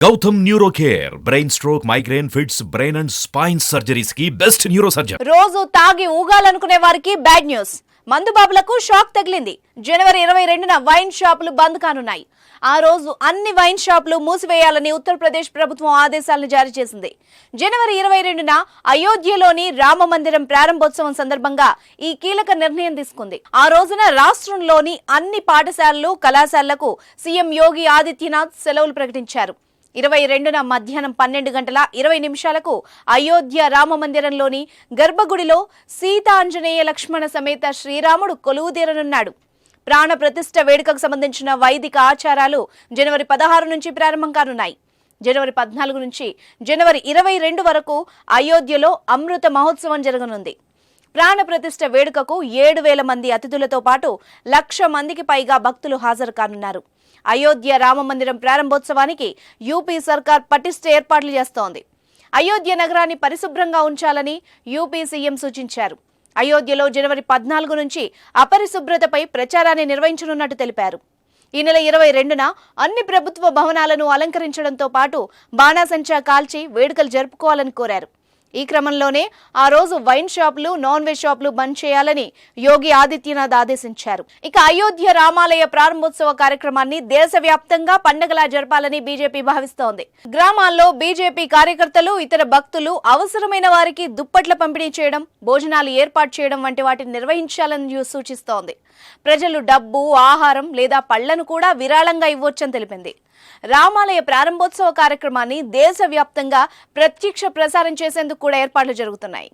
Gautam neuro care brain stroke migraine fits brain and spine surgeries కి best neuro surgeon. రోజు తాగి ఊగాలనుకునే వారికి bad news. మందు బాబులకు షాక్ తగిలింది. జనవరి 22న వైన్ షాపులు బంద్ కానున్నాయి. ఆ రోజు అన్ని వైన్ షాపులు మూసివేయాలని ఉత్తరప్రదేశ్ ప్రభుత్వం ఆదేశాలను జారీ చేసింది. జనవరి 22న అయోధ్యలోని రామ మందిరం ప్రారంభోత్సవం సందర్భంగా ఈ కీలక నిర్ణయం తీసుకుంది. ఆ రోజున రాష్ట్రంలోని అన్ని పాఠశాలలు, కళాశాలలకు సీఎం యోగి ఆదిత్యనాథ్ సెలవులు ప్రకటించారు. 22న మధ్యాహ్నం 12 గంటల 20 నిమిషాలకు అయోధ్య రామ మందిరంలోని గర్భగుడిలో సీతాంజనేయ లక్ష్మణ సమేత శ్రీరాముడు కొలువుదీరనున్నాడు. ప్రాణ ప్రతిష్ఠ వేడుకకు సంబంధించిన వైదిక ఆచారాలు జనవరి 16 నుంచి ప్రారంభం కానున్నాయి. జనవరి 14 నుంచి జనవరి 22 వరకు అయోధ్యలో అమృత మహోత్సవం జరగనుంది. ప్రాణ ప్రతిష్ఠ వేడుకకు 7,000 మంది అతిథులతో పాటు 1,00,000 మందికి పైగా భక్తులు హాజరు కానున్నారు. అయోధ్య రామ మందిరం ప్రారంభోత్సవానికి యూపీ సర్కార్ పటిష్ట ఏర్పాట్లు చేస్తోంది. అయోధ్య నగరాన్ని పరిశుభ్రంగా ఉంచాలని యూపీ సీఎం సూచించారు. అయోధ్యలో జనవరి 14 నుంచి అపరిశుభ్రతపై ప్రచారాన్ని నిర్వహించనున్నట్టు తెలిపారు. ఈ నెల 22న అన్ని ప్రభుత్వ భవనాలను అలంకరించడంతో పాటు బాణాసంచా కాల్చి వేడుకలు జరుపుకోవాలని కోరారు. ఈ క్రమంలోనే ఆ రోజు వైన్ షాపులు, నాన్ వెజ్ షాపులు బంద్ చేయాలని యోగి ఆదిత్యనాథ్ ఆదేశించారు. ఇక అయోధ్య రామాలయ ప్రారంభోత్సవ కార్యక్రమాన్ని దేశవ్యాప్తంగా పండగలా జరపాలని బీజేపీ భావిస్తోంది. గ్రామాల్లో బీజేపీ కార్యకర్తలు, ఇతర భక్తులు అవసరమైన వారికి దుప్పట్ల పంపిణీ చేయడం, భోజనాలు ఏర్పాటు చేయడం వంటి వాటిని నిర్వహించాలని సూచిస్తోంది. ప్రజలు డబ్బు, ఆహారం లేదా పళ్లను కూడా విరాళంగా ఇవ్వొచ్చని తెలిపింది. రామాలయ ప్రారంభోత్సవ కార్యక్రమాన్ని దేశవ్యాప్తంగా ప్రత్యక్ష ప్రసారం చేసేందుకు కూడా ఏర్పాట్లు జరుగుతున్నాయి.